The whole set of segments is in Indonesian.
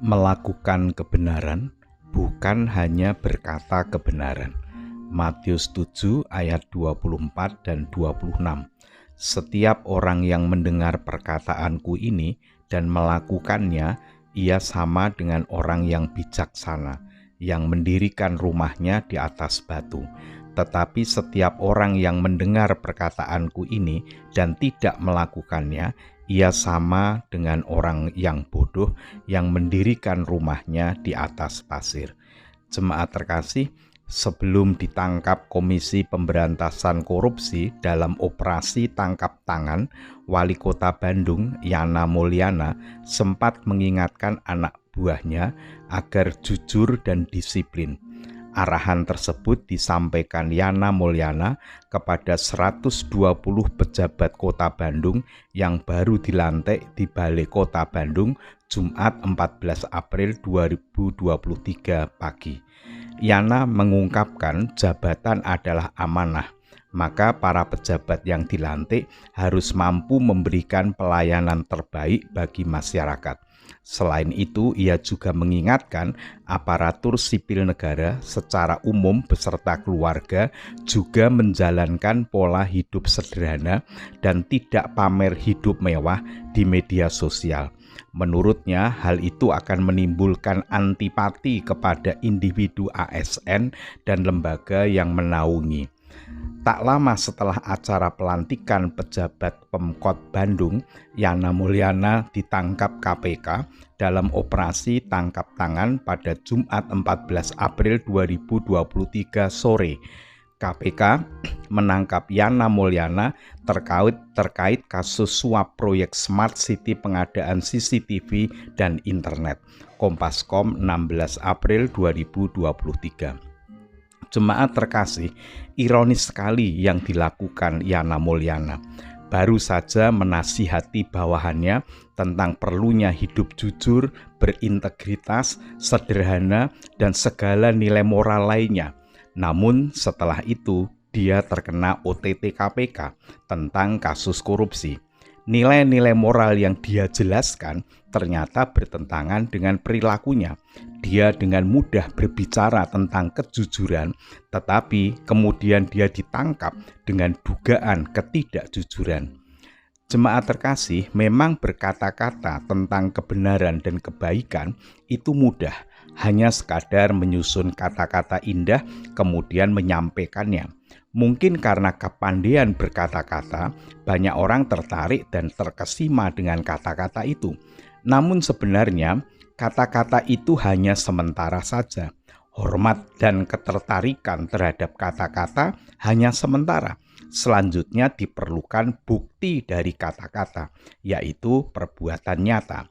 melakukan kebenaran, bukan hanya berkata kebenaran. Matius 7 ayat 24 dan 26. Setiap orang yang mendengar perkataanku ini dan melakukannya, ia sama dengan orang yang bijaksana, yang mendirikan rumahnya di atas batu. Tetapi setiap orang yang mendengar perkataanku ini dan tidak melakukannya, ia sama dengan orang yang bodoh yang mendirikan rumahnya di atas pasir. Jemaat terkasih, sebelum ditangkap Komisi Pemberantasan Korupsi dalam operasi tangkap tangan, Wali Kota Bandung, Yana Mulyana, sempat mengingatkan anak buahnya agar jujur dan disiplin. Arahan tersebut disampaikan Yana Mulyana kepada 120 pejabat Kota Bandung yang baru dilantik di Balai Kota Bandung Jumat 14 April 2023 pagi. Yana mengungkapkan jabatan adalah amanah, maka para pejabat yang dilantik harus mampu memberikan pelayanan terbaik bagi masyarakat. Selain itu, ia juga mengingatkan aparatur sipil negara secara umum beserta keluarga juga menjalankan pola hidup sederhana dan tidak pamer hidup mewah di media sosial. Menurutnya, hal itu akan menimbulkan antipati kepada individu ASN dan lembaga yang menaungi. Tak lama setelah acara pelantikan pejabat Pemkot Bandung, Yana Mulyana ditangkap KPK dalam operasi tangkap tangan pada Jumat 14 April 2023 sore. KPK menangkap Yana Mulyana terkait kasus suap proyek Smart City pengadaan CCTV dan internet. Kompas.com 16 April 2023. Jemaat terkasih, ironis sekali yang dilakukan Yana Mulyana. Baru saja menasihati bawahannya tentang perlunya hidup jujur, berintegritas, sederhana, dan segala nilai moral lainnya. Namun setelah itu, dia terkena OTT KPK tentang kasus korupsi. Nilai-nilai moral yang dia jelaskan ternyata bertentangan dengan perilakunya. Dia dengan mudah berbicara tentang kejujuran, tetapi kemudian dia ditangkap dengan dugaan ketidakjujuran. Jemaat terkasih, memang berkata-kata tentang kebenaran dan kebaikan itu mudah, hanya sekadar menyusun kata-kata indah kemudian menyampaikannya. Mungkin karena kepandaian berkata-kata, banyak orang tertarik dan terkesima dengan kata-kata itu. Namun sebenarnya, kata-kata itu hanya sementara saja. Hormat dan ketertarikan terhadap kata-kata hanya sementara. Selanjutnya diperlukan bukti dari kata-kata, yaitu perbuatan nyata.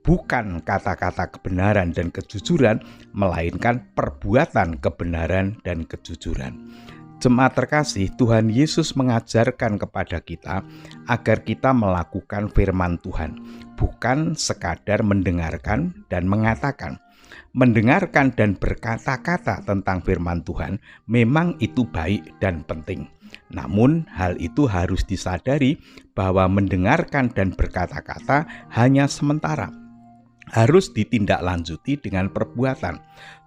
Bukan kata-kata kebenaran dan kejujuran, melainkan perbuatan kebenaran dan kejujuran. Jemaat terkasih, Tuhan Yesus mengajarkan kepada kita agar kita melakukan firman Tuhan, bukan sekadar mendengarkan dan mengatakan. Mendengarkan dan berkata-kata tentang firman Tuhan memang itu baik dan penting. Namun hal itu harus disadari bahwa mendengarkan dan berkata-kata hanya sementara. Harus ditindaklanjuti dengan perbuatan.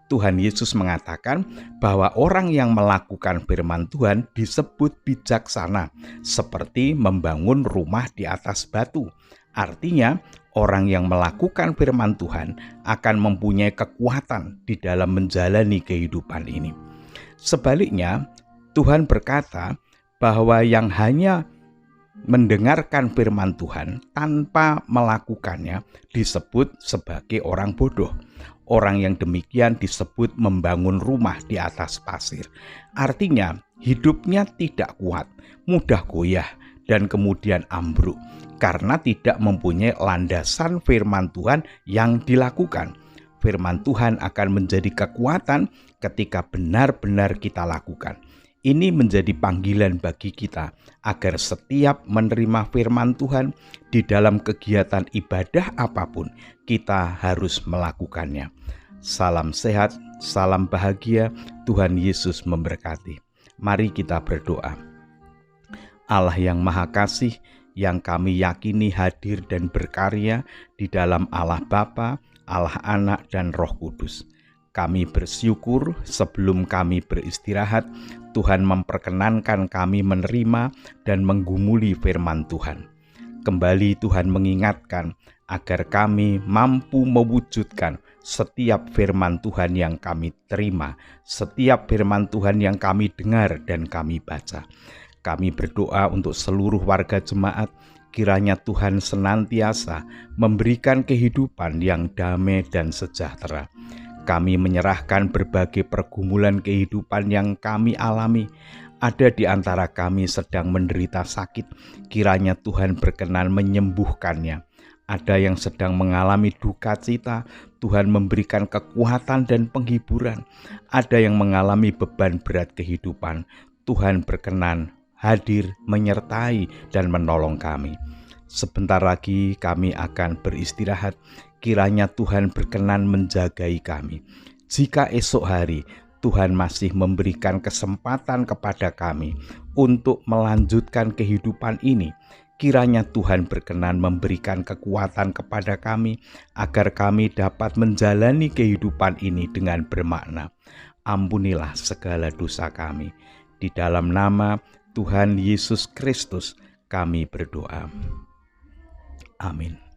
Tuhan Yesus mengatakan bahwa orang yang melakukan firman Tuhan disebut bijaksana, seperti membangun rumah di atas batu. Artinya, orang yang melakukan firman Tuhan akan mempunyai kekuatan di dalam menjalani kehidupan ini. Sebaliknya, Tuhan berkata bahwa yang hanya mendengarkan firman Tuhan tanpa melakukannya disebut sebagai orang bodoh. Orang yang demikian disebut membangun rumah di atas pasir. Artinya, hidupnya tidak kuat, mudah goyah, dan kemudian ambruk karena tidak mempunyai landasan firman Tuhan yang dilakukan. Firman Tuhan akan menjadi kekuatan ketika benar-benar kita lakukan. Ini menjadi panggilan bagi kita agar setiap menerima firman Tuhan di dalam kegiatan ibadah apapun, kita harus melakukannya. Salam sehat, salam bahagia, Tuhan Yesus memberkati. Mari kita berdoa. Allah yang Maha Kasih, yang kami yakini hadir dan berkarya di dalam Allah Bapa, Allah Anak dan Roh Kudus. Kami bersyukur sebelum kami beristirahat, Tuhan memperkenankan kami menerima dan menggumuli firman Tuhan. Kembali Tuhan mengingatkan agar kami mampu mewujudkan setiap firman Tuhan yang kami terima, setiap firman Tuhan yang kami dengar dan kami baca. Kami berdoa untuk seluruh warga jemaat, kiranya Tuhan senantiasa memberikan kehidupan yang damai dan sejahtera. Kami menyerahkan berbagai pergumulan kehidupan yang kami alami. Ada di antara kami sedang menderita sakit, kiranya Tuhan berkenan menyembuhkannya. Ada yang sedang mengalami duka cita, Tuhan memberikan kekuatan dan penghiburan. Ada yang mengalami beban berat kehidupan, Tuhan berkenan hadir, menyertai, dan menolong kami. Sebentar lagi kami akan beristirahat, kiranya Tuhan berkenan menjagai kami. Jika esok hari Tuhan masih memberikan kesempatan kepada kami untuk melanjutkan kehidupan ini, kiranya Tuhan berkenan memberikan kekuatan kepada kami agar kami dapat menjalani kehidupan ini dengan bermakna. Ampunilah segala dosa kami. Di dalam nama Tuhan Yesus Kristus kami berdoa. Amin.